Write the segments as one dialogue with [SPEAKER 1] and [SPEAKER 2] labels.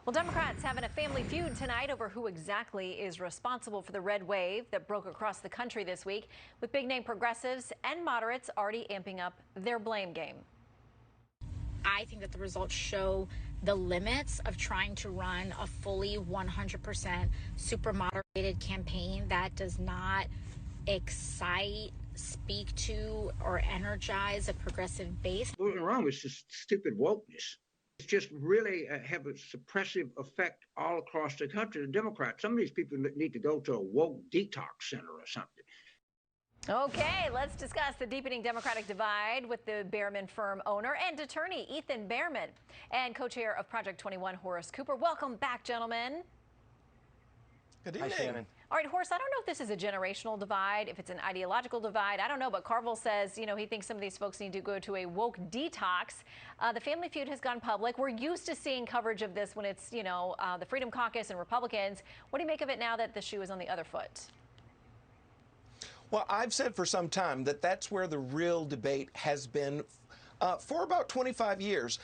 [SPEAKER 1] Well, Democrats having a family feud tonight over who exactly is responsible for the red wave that broke across the country this week, with big-name progressives and moderates already amping up their blame game.
[SPEAKER 2] I think that the results show the limits of trying to run a fully 100% super moderated campaign that does not excite, speak to, or energize a progressive base.
[SPEAKER 3] What's wrong with this stupid wokeness? It's just really have a suppressive effect all across the country. The Democrats, some of these people need to go to a woke detox center or something.
[SPEAKER 1] Okay, let's discuss the deepening Democratic divide with the Behrman firm owner and attorney Ethan Behrman and co-chair of Project 21, Horace Cooper. Welcome back, gentlemen.
[SPEAKER 4] Good evening.
[SPEAKER 5] Hi, Shannon.
[SPEAKER 1] All right, Horace, I don't know if this is a generational divide, if it's an ideological divide. I don't know, but Carville says, he thinks some of these folks need to go to a woke detox. The family feud has gone public. We're used to seeing coverage of this when it's, the Freedom Caucus and Republicans. What do you make of it now that the shoe is on the other foot?
[SPEAKER 4] Well, I've said for some time that that's where the real debate has been for about 25 years.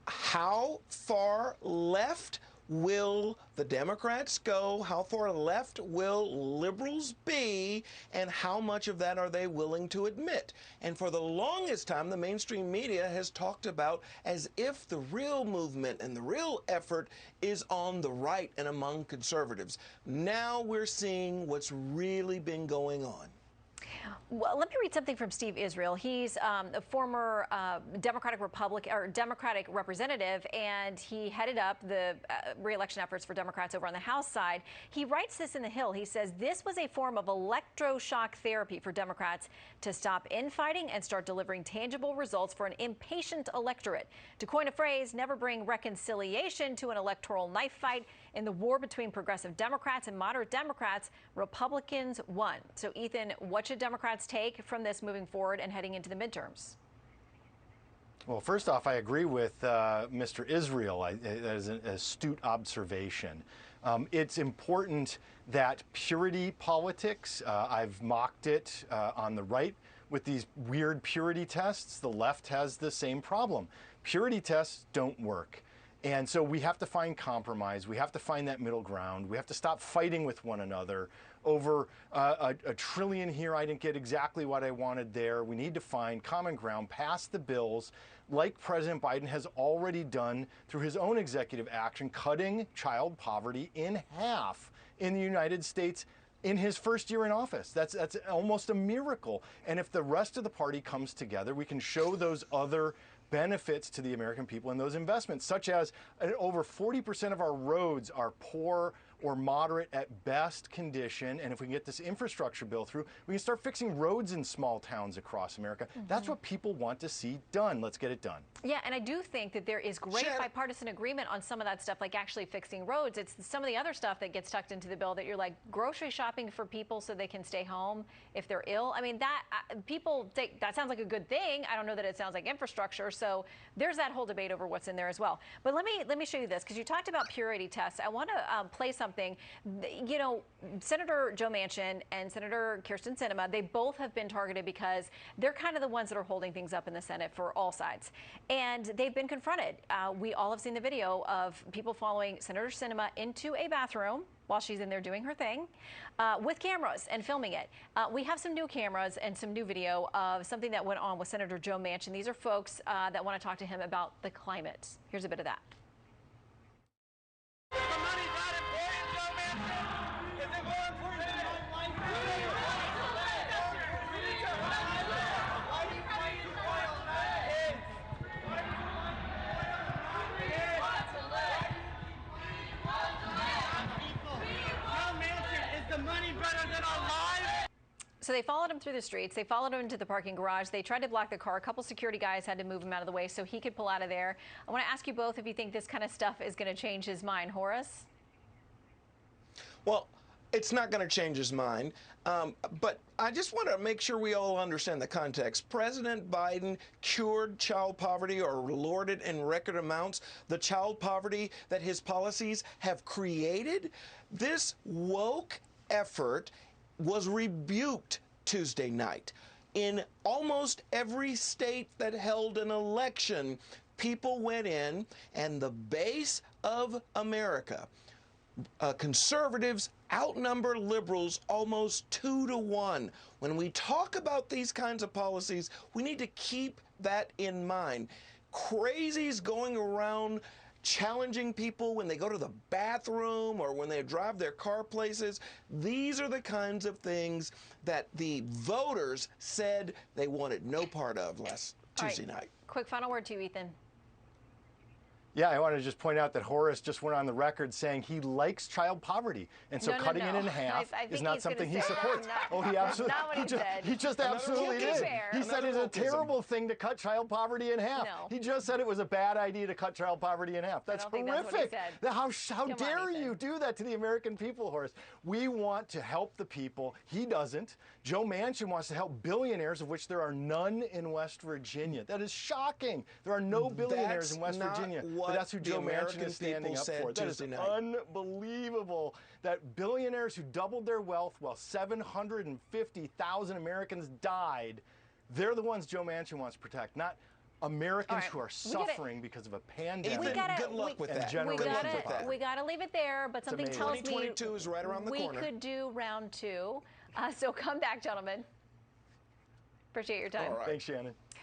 [SPEAKER 4] How far left will the Democrats go? How far left will liberals be? And how much of that are they willing to admit? And for the longest time, the mainstream media has talked about as if the real movement and the real effort is on the right and among conservatives. Now we're seeing what's really been going on.
[SPEAKER 1] Well, let me read something from Steve Israel. He's a former Democratic representative, and he headed up the re-election efforts for Democrats over on the House side. He writes this in The Hill. He says this was a form of electroshock therapy for Democrats to stop infighting and start delivering tangible results for an impatient electorate. To coin a phrase, never bring reconciliation to an electoral knife fight. In the war between progressive Democrats and moderate Democrats, Republicans won. So, Ethan, what should Democrats take from this moving forward and heading into the midterms?
[SPEAKER 5] Well, first off, I agree with Mr. Israel. That is an astute observation. It's important that purity politics, I've mocked it on the right with these weird purity tests. The left has the same problem. Purity tests don't work. And so we have to find compromise. We have to find that middle ground. We have to stop fighting with one another over a trillion here. I didn't get exactly what I wanted there. We need to find common ground, pass the bills like President Biden has already done through his own executive action, cutting child poverty in half in the United States in his first year in office. That's almost a miracle. And if the rest of the party comes together, we can show those other benefits to the American people and those investments, such as over 40% of our roads are poor or moderate at best condition. And if we can get this infrastructure bill through, we can start fixing roads in small towns across America. That's what people want to see done. Let's get it done.
[SPEAKER 1] Yeah, and I do think that there is great bipartisan agreement on some of that stuff, like actually fixing roads. It's some of the other stuff that gets tucked into the bill that you're like grocery shopping for people so they can stay home if they're ill. I mean, that people think that sounds like a good thing. I don't know that it sounds like infrastructure. So there's that whole debate over what's in there as well. But let me show you this, because you talked about purity tests. I want to play something. Senator Joe Manchin and Senator Kyrsten Sinema, they both have been targeted because they're kind of the ones that are holding things up in the Senate for all sides. And they've been confronted. We all have seen the video of people following Senator Sinema into a bathroom while she's in there doing her thing with cameras and filming it. We have some new cameras and some new video of something that went on with Senator Joe Manchin. These are folks that want to talk to him about the climate. Here's a bit of that. So they followed him through the streets. They followed him into the parking garage. They tried to block the car. A couple security guys had to move him out of the way so he could pull out of there. I want to ask you both if you think this kind of stuff is going to change his mind. Horace?
[SPEAKER 4] Well, it's not going to change his mind. But I just want to make sure we all understand the context. President Biden cured child poverty or lorded in record amounts the child poverty that his policies have created. This woke effort was rebuked Tuesday night. In almost every state that held an election, people went in, and the base of America, conservatives outnumber liberals almost 2-to-1. When we talk about these kinds of policies, we need to keep that in mind. Crazies going around challenging people when they go to the bathroom or when they drive their car places. These are the kinds of things that the voters said they wanted no part of last Tuesday night.
[SPEAKER 1] Quick final word to you, Ethan.
[SPEAKER 5] Yeah, I want to just point out that Horace just went on the record saying he likes child poverty, and so cutting it in half is not something he supports. He absolutely, he just absolutely did. He said it's a terrible thing to cut child poverty in half.
[SPEAKER 1] No.
[SPEAKER 5] He just said it was a bad idea to cut child poverty in half. That's horrific. How dare you do that to the American people, Horace? We want to help the people. He doesn't. Joe Manchin wants to help billionaires, of which there are none in West Virginia. That is shocking. There are no billionaires in West Virginia. But that's who Joe Manchin is standing up for. That is unbelievable that billionaires who doubled their wealth while 750,000 Americans died, they're the ones Joe Manchin wants to protect, not Americans who are suffering because of a pandemic.
[SPEAKER 4] Good luck with that.
[SPEAKER 1] We got to leave it there, but something tells me
[SPEAKER 4] 2022 is right around the corner.
[SPEAKER 1] We could do round 2. So come back, gentlemen. Appreciate your time.
[SPEAKER 5] Thanks, Shannon.